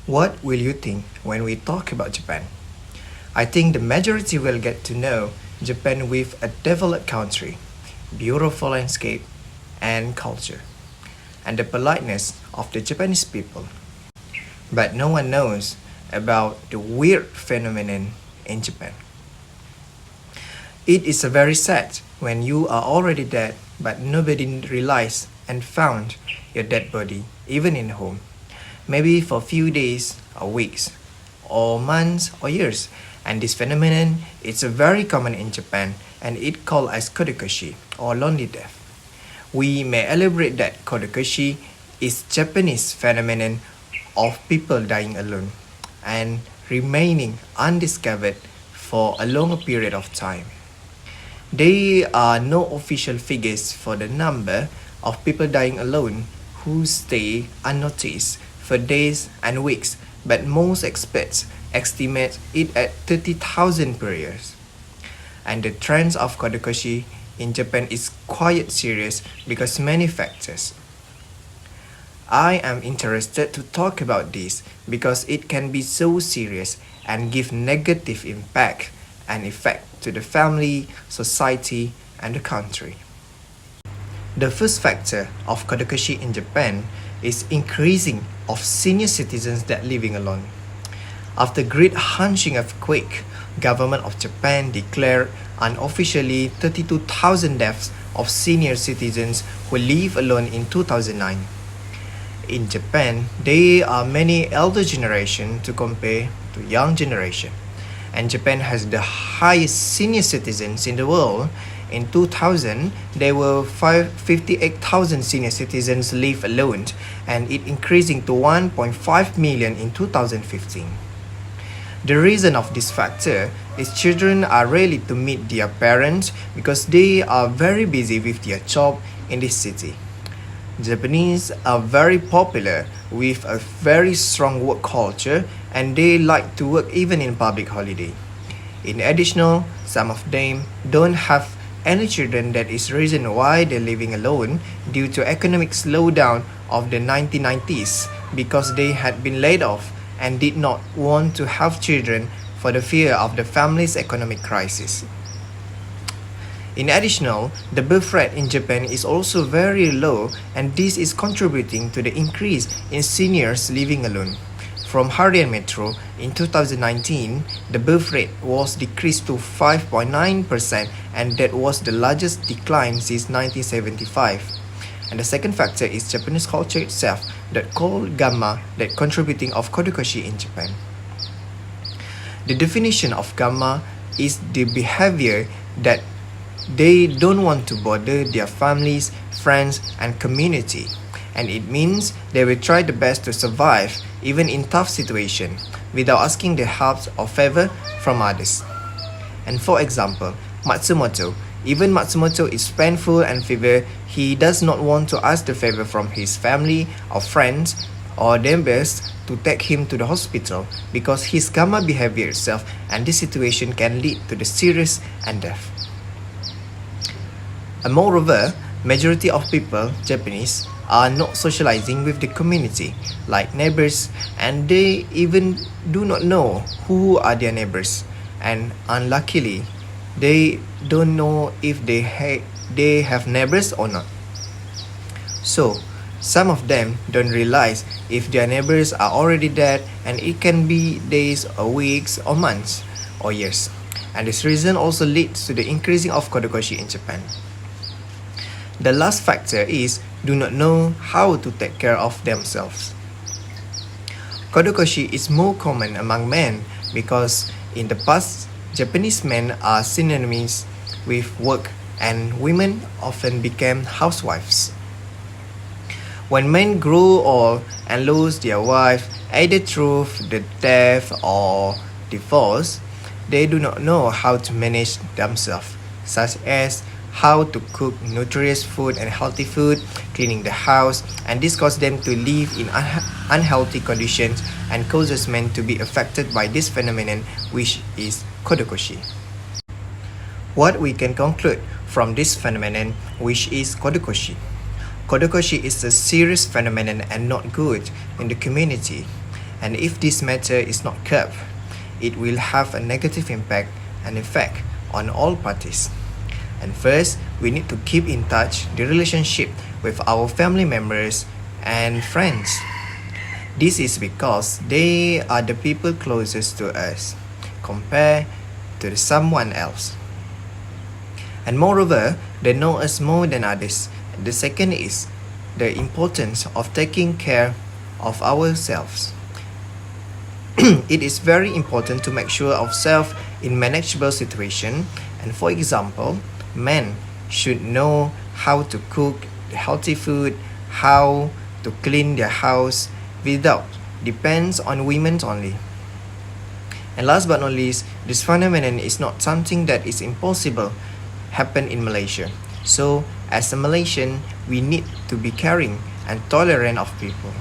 What will you think when we talk about Japan? I think the majority will get to know Japan with a developed country, beautiful landscape, and culture, and the politeness of the Japanese people. But no one knows about the weird phenomenon in Japan. It is very sad when you are already dead but nobody realized and found your dead body even in home. Maybe for a few days or weeks or months or years. And this phenomenon is very common in Japan and it called as Kodokushi or lonely death. We may elaborate that Kodokushi is Japanese phenomenon of people dying alone and remaining undiscovered for a longer period of time. There are no official figures for the number of people dying alone who stay unnoticed for days and weeks, but most experts estimate it at 30,000 per year. And the trend of Kodokushi in Japan is quite serious because many factors. I am interested to talk about this because it can be so serious and give negative impact and effect to the family, society, and the country. The first factor of Kodokushi in Japan is increasing of senior citizens that living alone. After Great Hanshin earthquake, government of Japan declared unofficially 32,000 deaths of senior citizens who live alone in 2009. In Japan, there are many elder generation to compare to young generation, and Japan has the highest senior citizens in the world. In 2000, there were 58,000 senior citizens live alone, and it increasing to 1.5 million in 2015. The reason of this factor is children are rarely to meet their parents because they are very busy with their job in this city. Japanese are very popular with a very strong work culture and they like to work even in public holiday. In addition, some of them don't have any children. That is reason why they're living alone due to economic slowdown of the 1990s because they had been laid off and did not want to have children for the fear of the family's economic crisis. In addition, the birth rate in Japan is also very low and this is contributing to the increase in seniors living alone. From Harian Metro, in 2019, the birth rate was decreased to 5.9% and that was the largest decline since 1975. And the second factor is Japanese culture itself that called gamma that contributing of Kodokushi in Japan. The definition of gamma is the behavior that they don't want to bother their families, friends, and community. And it means they will try the best to survive even in tough situations without asking the help or favor from others. And for example, Matsumoto. Even Matsumoto is painful and fever, he does not want to ask the favor from his family or friends or neighbors to take him to the hospital because his gamma behavior itself and this situation can lead to the serious and death. And moreover, majority of people, Japanese, are not socializing with the community like neighbors and they even do not know who are their neighbors and unluckily they don't know if they have neighbors or not. So some of them don't realize if their neighbors are already dead and it can be days or weeks or months or years. And this reason also leads to the increasing of Kodokushi in Japan. The last factor is do not know how to take care of themselves. Kodokushi is more common among men because in the past, Japanese men are synonymous with work and women often became housewives. When men grow old and lose their wife either through the death or divorce, they do not know how to manage themselves, such as how to cook nutritious food and healthy food, cleaning the house, and this causes them to live in unhealthy conditions and causes men to be affected by this phenomenon which is Kodokushi. What we can conclude from this phenomenon, which is Kodokushi. Kodokushi is a serious phenomenon and not good in the community. And if this matter is not curbed, it will have a negative impact and effect on all parties. And first, we need to keep in touch the relationship with our family members and friends. This is because they are the people closest to us compared to someone else. And moreover, they know us more than others. The second is the importance of taking care of ourselves. It is very important to make sure of self in manageable situation. And for example, men should know how to cook healthy food, how to clean their house without depends on women only. And last but not least, this phenomenon is not something that is impossible happen in Malaysia. So as a Malaysian, we need to be caring and tolerant of people.